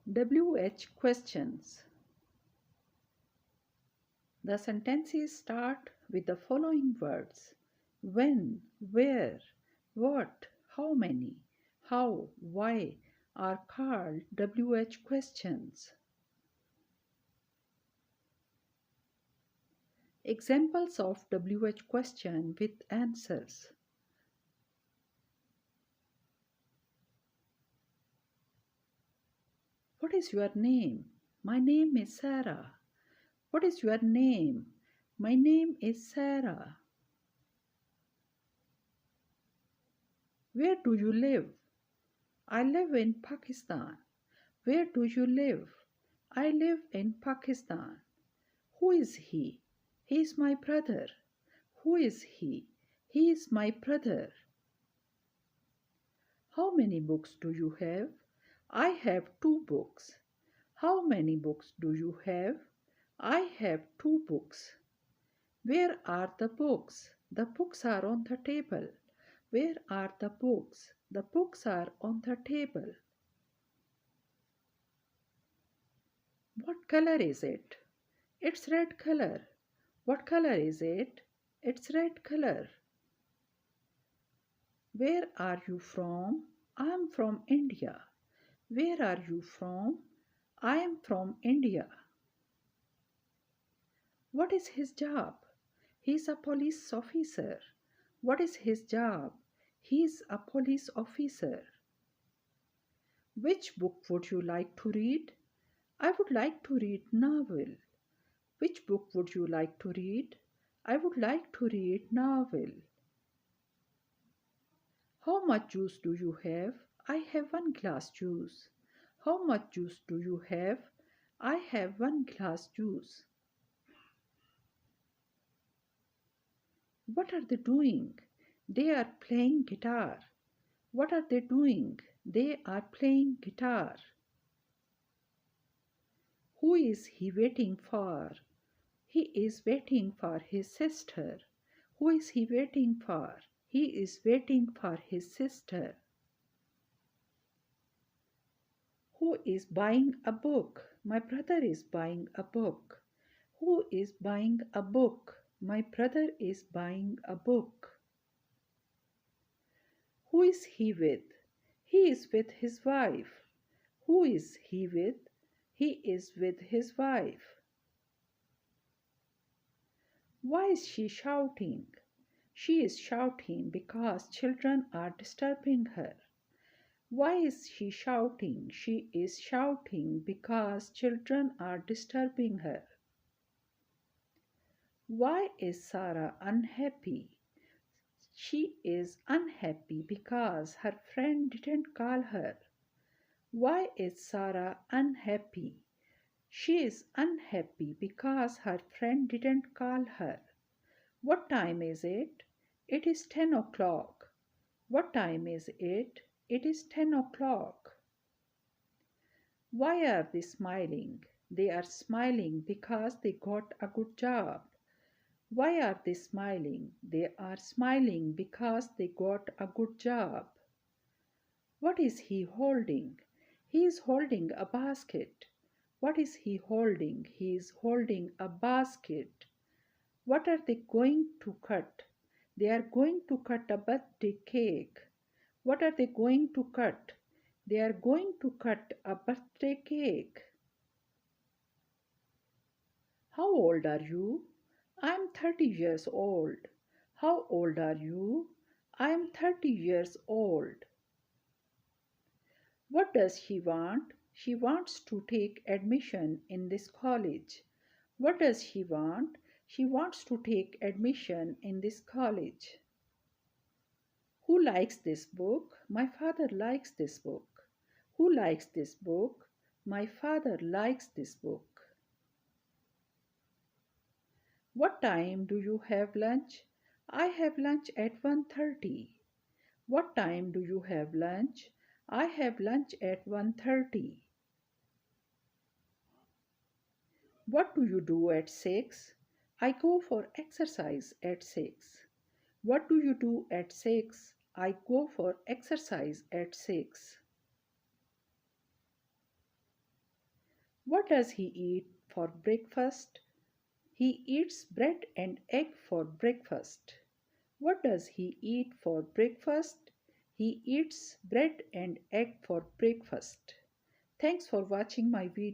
WH questions. The sentences start with the following words: when, where, what, how many, how, why are called WH questions. Examples of WH question with answers. What is your name? My name is Sarah. What is your name? My name is Sarah. Where do you live? I live in Pakistan. Where do you live? I live in Pakistan. Who is he? He is my brother. Who is he? He is my brother. How many books do you have? I have 2 books. How many books do you have? I have 2 books. Where are the books? The books are on the table. Where are the books? The books are on the table. What color is it? It's red color. What color is it? It's red color. Where are you from? I am from India. Where are you from? I am from India. What is his job? He is a police officer. What is his job? He is a police officer. Which book would you like to read? I would like to read novel. Which book would you like to read? I would like to read novel. How much juice do you have? I have 1 glass juice. How much juice do you have? I have 1 glass juice. What are they doing? They are playing guitar. What are they doing? They are playing guitar. Who is he waiting for? He is waiting for his sister. Who is he waiting for? He is waiting for his sister. Who is buying a book? My brother is buying a book. Who is buying a book? My brother is buying a book. Who is he with? He is with his wife. Who is he with? He is with his wife. Why is she shouting? She is shouting because children are disturbing her. Why is she shouting? She is shouting because children are disturbing her. Why is Sarah unhappy? She is unhappy because her friend didn't call her. Why is Sarah unhappy? She is unhappy because her friend didn't call her. What time is it? It is 10 o'clock. What time is it? It is 10 o'clock. Why are they smiling? They are smiling because they got a good job. Why are they smiling? They are smiling because they got a good job. What is he holding? He is holding a basket. What is he holding? He is holding a basket. What are they going to cut? They are going to cut a birthday cake. What are they going to cut? They are going to cut a birthday cake. How old are you? I am 30 years old. How old are you? I am 30 years old. What does she want? She wants to take admission in this college. What does she want? She wants to take admission in this college. Who likes this book? My father likes this book. Who likes this book? My father likes this book. What time do you have lunch? I have lunch at 1:30. What time do you have lunch? I have lunch at 1:30. What do you do at 6? I go for exercise at 6. What do you do at 6? I go for exercise at 6. What does he eat for breakfast? He eats bread and egg for breakfast. What does he eat for breakfast? He eats bread and egg for breakfast. Thanks for watching my video.